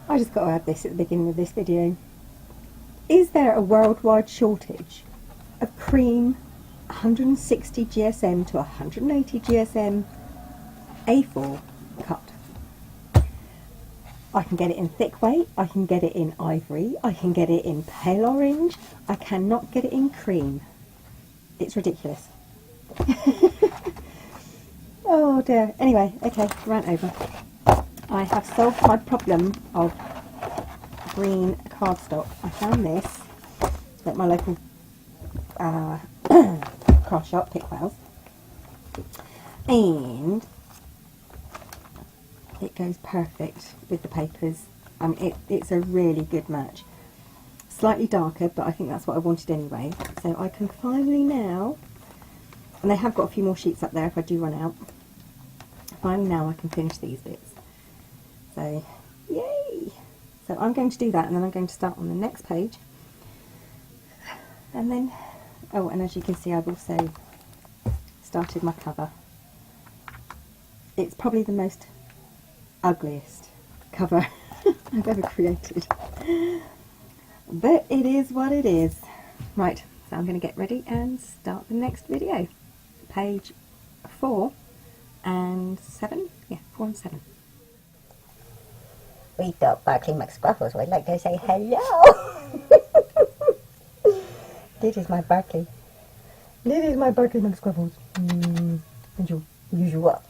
I just got to add this at the beginning of this video. Is there a worldwide shortage of cream 160 GSM to 180 GSM A4 cut? I can get it in thick weight, I can get it in ivory, I can get it in pale orange, I cannot get it in cream. It's ridiculous. Oh dear. Anyway, okay, rant over. I have solved my problem of green cardstock. I found this at my local craft shop, Pickwell's, and it goes perfect with the papers. It's a really good match. Slightly darker, but I think that's what I wanted anyway. So I can finally now, and they have got a few more sheets up there if I do run out. Finally now I can finish these bits. So, yay! So I'm going to do that, and then I'm going to start on the next page. And then, oh, and as you can see, I've also started my cover. It's probably the most ugliest cover I've ever created. But it is what it is. Right, so I'm going to get ready and start the next video. Page 4 and 7. Yeah, 4 and 7. We thought Barclay McScruffles would like to say hello. This is my Barclay. This is my Barclay McScruffles. As usual.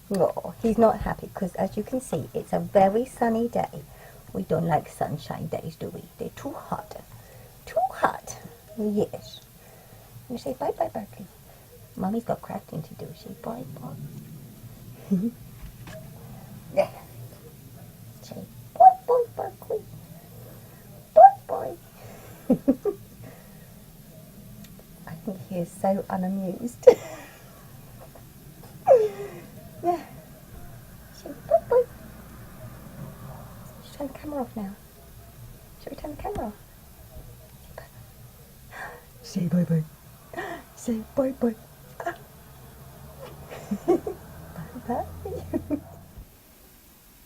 No, he's not happy because, as you can see, it's a very sunny day. We don't like sunshine days, do we? They're too hot. Too hot. Yes. You say bye-bye, Barclay. Mommy's got crafting to do. Say bye-bye. Yeah. Say bye-bye, Barclay. Bye-bye. I think he is so unamused. Yeah. Say bye-bye. Turn the camera off now. Shall we turn the camera off? Say bye-bye. Say bye-bye. Bye-bye.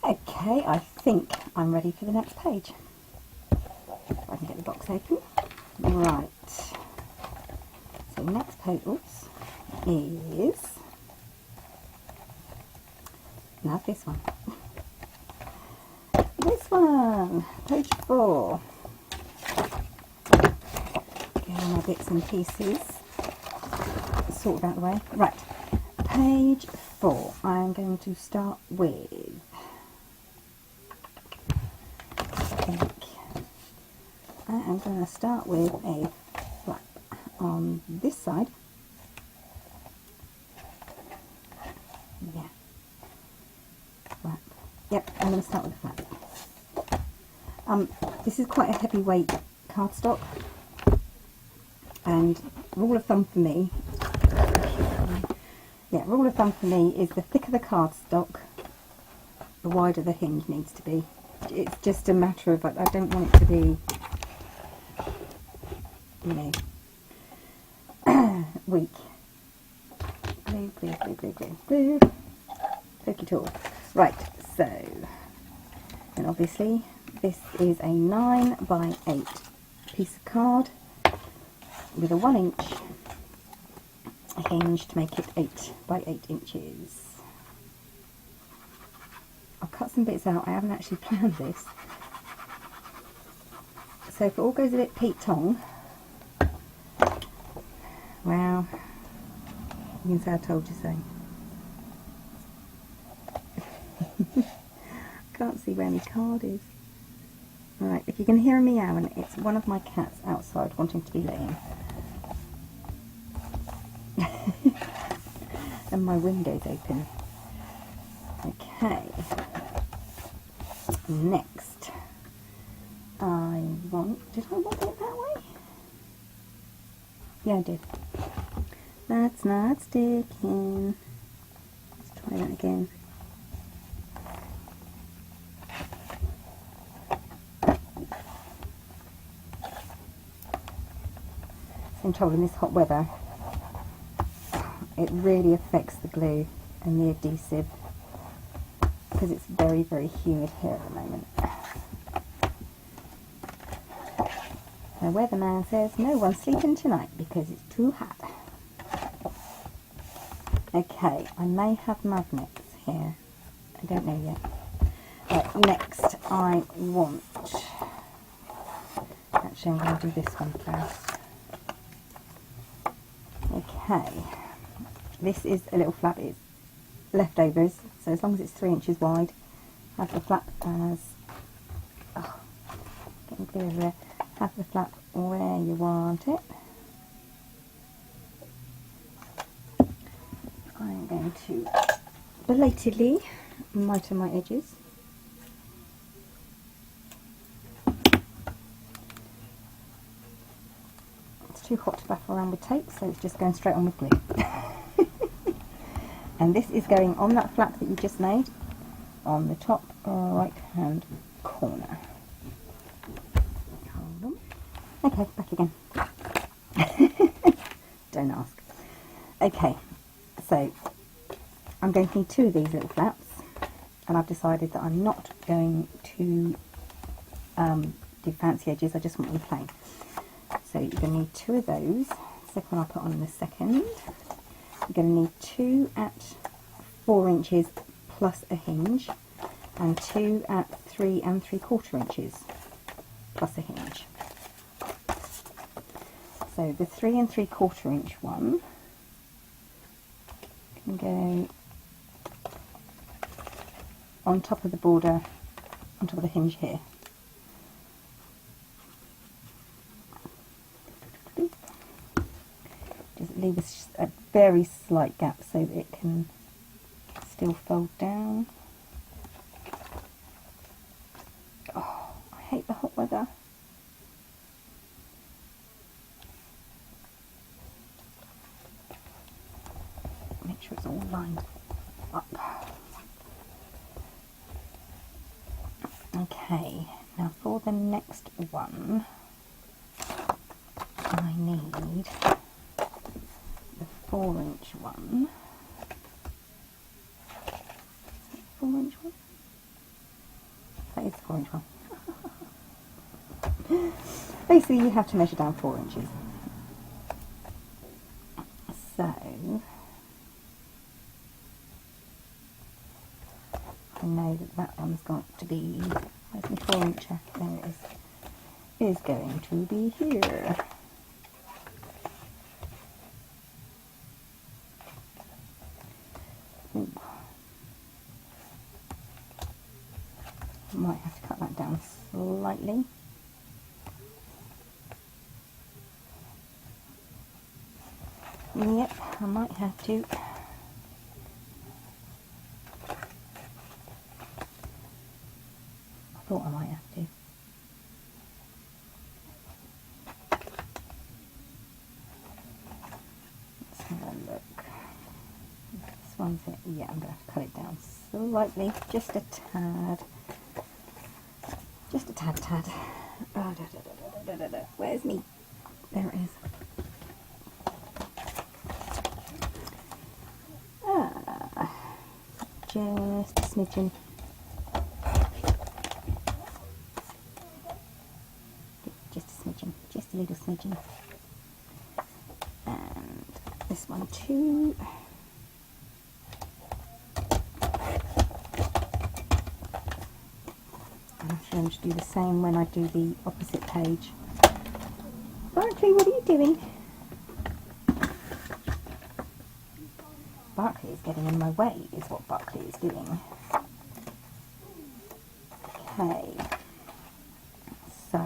Okay, I think I'm ready for the next page. If I can get the box open. Right. So next page, oops, is now this one. This one, page 4. Get all my bits and pieces sorted out of the way. Right, page 4. I'm going to start with, I am going to start with a flap on this side. Yeah. Flap. Yep, I'm going to start with a flap. This is quite a heavyweight cardstock, and rule of thumb for me, is the thicker the cardstock, the wider the hinge needs to be. It's just a matter of, I don't want it to be, you know, weak. Glue, glue, glue, glue, glue, glue. Take it all. Right, so, and obviously, this is a 9 by 8 piece of card with a 1 inch hinge to make it 8 by 8 inches. I'll cut some bits out. I haven't actually planned this. So if it all goes a bit Pete Tong, well, you can say I told you so. Can't see where my card is. Right, if you can hear a meowing, it's one of my cats outside wanting to be laying. And my window's open. Okay. Next, did I want it that way? Yeah, I did. That's not sticking. Let's try that again. I'm told in this hot weather, it really affects the glue and the adhesive because it's very, very humid here at the moment. the weatherman says no one's sleeping tonight because it's too hot. Okay, I may have magnets here. I don't know yet. Right, next I want... Actually, I'm going to do this one first. Okay. This is a little flap. It's leftovers, so as long as it's 3 inches wide, have the flap as... Oh, getting clear over there. Have the flap where you want it. I'm going to belatedly mitre my edges. It's too hot to baff around with tape, so it's just going straight on with glue. And this is going on that flap that you just made on the top right hand corner. Hold on. Okay, back again. Don't ask. Okay, so I'm going to need 2 of these little flaps, and I've decided that I'm not going to do fancy edges, I just want them plain. So you're going to need 2 of those. Second one I'll put on in a second. You're going to need 2 at 4 inches plus a hinge, and 2 at 3 3/4 inches plus a hinge. So the 3 3/4 inch one can go on top of the border, on top of the hinge here. Just leave a very slight gap so that it can still fold down. Oh, I hate the hot weather. Make sure it's all lined up. Okay, now for the next one, I need the 4 inch one. 4 inch one? That is the 4 inch one. Basically, you have to measure down 4 inches. So, I know that that one's got to be, where's my 4 incher? There it is going to be here. Ooh. Might have to cut that down slightly. Yep, I might have to. I thought I might have to. Let's have a look. This one's it. Yeah, I'm going to have to cut it down slightly, just a tad. Just a tad. Oh, where's me? There it is. Just a smidgen. Just a smidgen. Just a little smidgen. And this one too. I'm going to do the same when I do the opposite page. Barkley, what are you doing? Barkley is getting in my way, is what Barkley is doing. Okay, so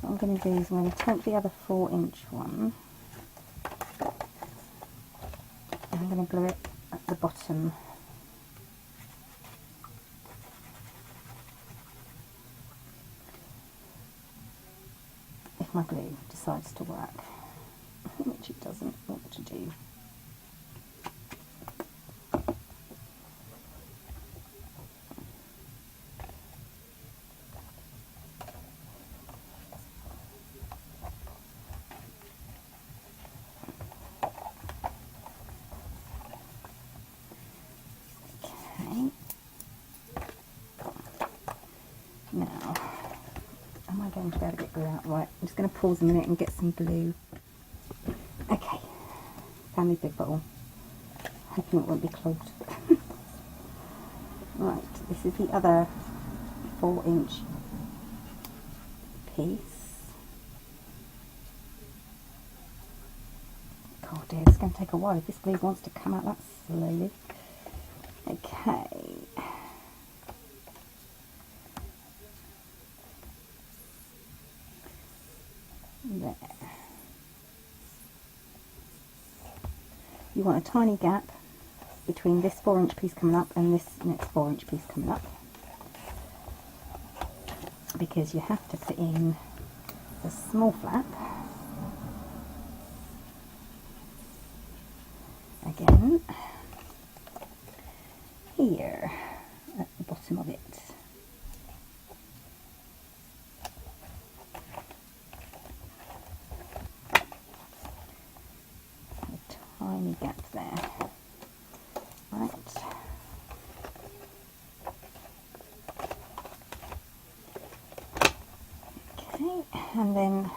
what I'm going to do is I'm going to take the other 4 inch one and I'm going to glue it at the bottom. If my glue decides to work, which it doesn't want to do. seem to be able to get glue out. Right, I'm just going to pause a minute and get some glue. Okay, found my big bottle. Hoping it won't be clogged. Right, this is the other 4-inch piece. Oh dear, it's going to take a while if this glue wants to come out that slowly. Okay. There. You want a tiny gap between this 4-inch piece coming up and this next 4-inch piece coming up, because you have to put in the small flap again here at the bottom of it. A tiny gap there. Right. Okay, and then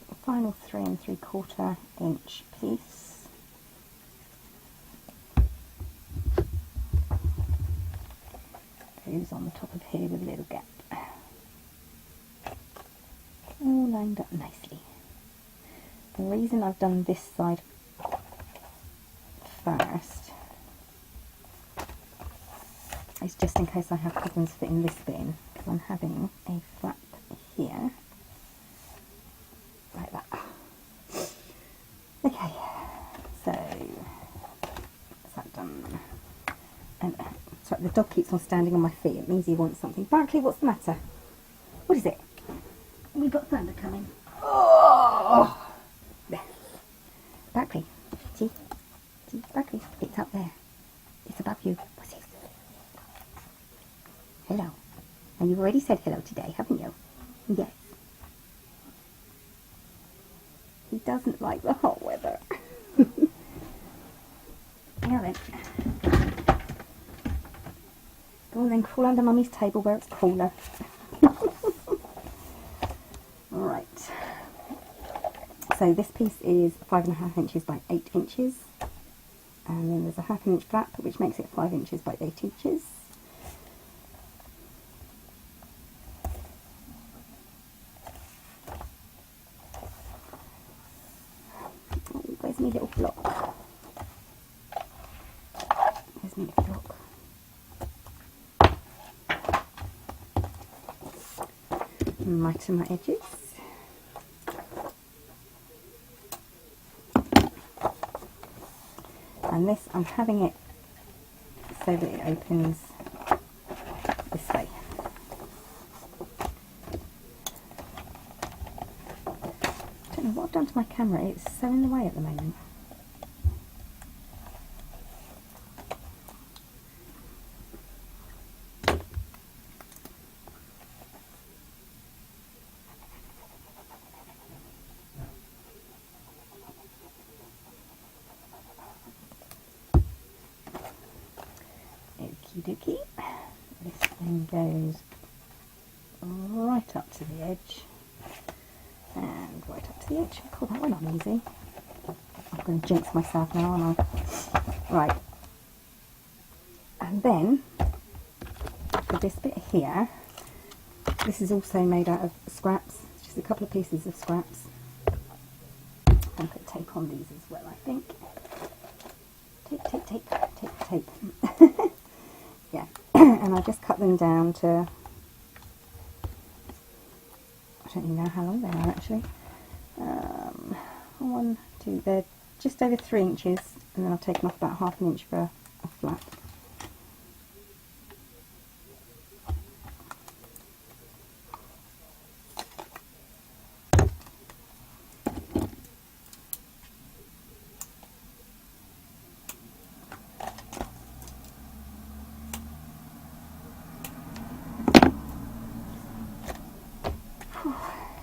the final 3 3/4 inch piece. Goes on the top of here with a little gap. All lined up nicely. The reason I've done this side first is just in case I have problems fitting this bit in, because I'm having a flap here, like that. Okay, so that's that done. And sorry, the dog keeps on standing on my feet. It means he wants something. Barkley, what's the matter? What is it? We got thunder coming. Oh! There. Barkley, see? Barkley, it's up there. It's above you. What's this? Hello. And you've already said hello today, haven't you? Yes. He doesn't like the hot weather. Now then. Go on then, crawl under Mummy's table where it's cooler. Right. So this piece is 5.5 inches by 8 inches. And then there's a 1/2 inch flap, which makes it 5 inches by 8 inches. Oh, where's my little block? Where's my little block? Right to my edges. And this, I'm having it so that it opens this way. I don't know what I've done to my camera, it's so in the way at the moment. Okie dokie. This thing goes right up to the edge and right up to the edge. Cool, that went on easy. I'm going to jinx myself now, aren't I? Right. And then for this bit here, this is also made out of scraps. It's just a couple of pieces of scraps. I'm going to put tape on these as well, I think. Tape, tape, tape, tape, tape. Yeah, and I just cut them down to, I don't even know how long they are actually. 1, 2, they're just over 3 inches, and then I've taken off about 1/2 inch for a flap.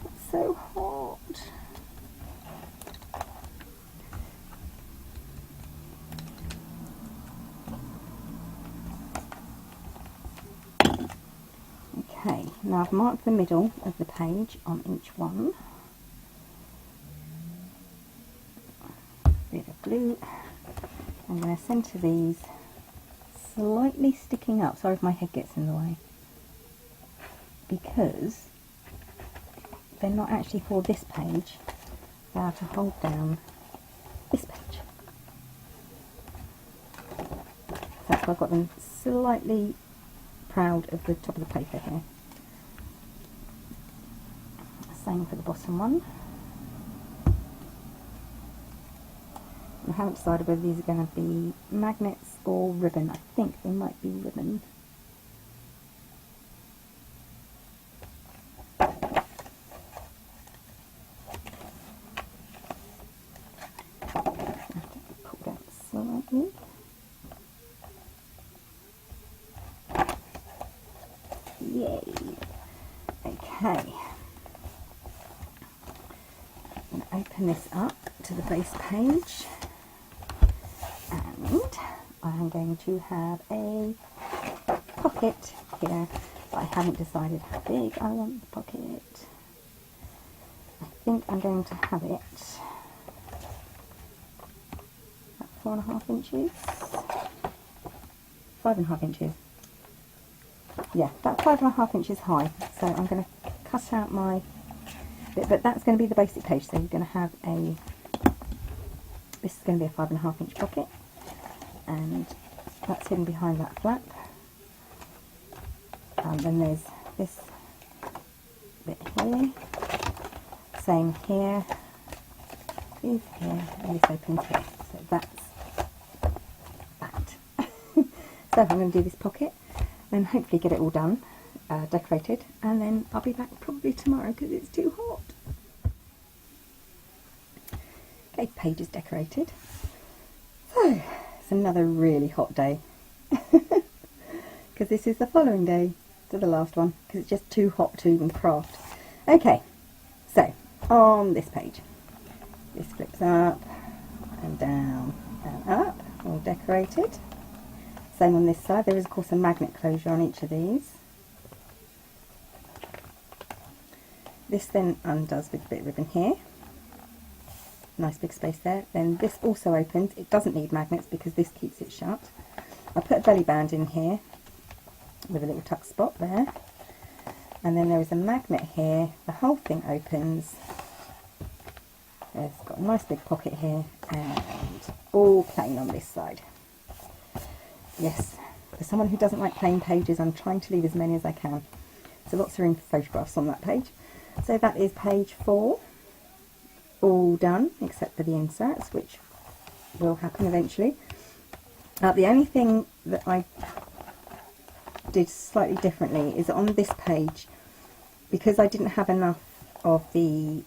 It's so hot. Now I've marked the middle of the page on inch 1. Bit of glue. I'm going to centre these slightly sticking up. Sorry if my head gets in the way. Because they're not actually for this page. They are to hold down this page. That's why I've got them slightly proud of the top of the paper here. Same for the bottom one. I haven't decided whether these are going to be magnets or ribbon. I think they might be ribbon. Pull that slightly. Yay! Okay. I'm going to open this up to the base page. And I'm going to have a pocket here, but I haven't decided how big I want the pocket. I think I'm going to have it at 4.5 inches, 5.5 inches. Yeah, about 5.5 inches high. So I'm going to cut out my bit, but that's going to be the basic page. So you're going to have a, this is going to be a 5.5 inch pocket. And that's hidden behind that flap. And then there's this bit here, same here, is here, and this opens here. So that's that. So I'm going to do this pocket, then hopefully get it all done, decorated, and then I'll be back probably tomorrow because it's too hot. Okay, page is decorated. So it's another really hot day because this is the following day to the last one because it's just too hot to even craft. Okay, so on this page, this flips up and down and up, all decorated. Same on this side. There is of course a magnet closure on each of these. This then undoes with a bit of ribbon here. Nice big space there. Then this also opens. It doesn't need magnets because this keeps it shut. I put a belly band in here with a little tuck spot there. And then there is a magnet here. The whole thing opens. It's got a nice big pocket here and all plain on this side. Yes, for someone who doesn't like plain pages, I'm trying to leave as many as I can. So lots of room for photographs on that page. So that is page 4. All done except for the inserts, which will happen eventually. The only thing that I did slightly differently is on this page, because I didn't have enough of the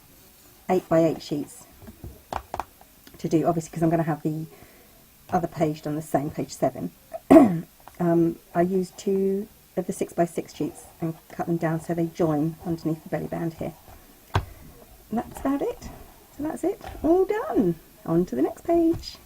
8x8 sheets to do, obviously because I'm going to have the other page on the same, page 7. I used 2 of the 6x6 sheets and cut them down so they join underneath the belly band here. And that's about it. So that's it, all done. On to the next page.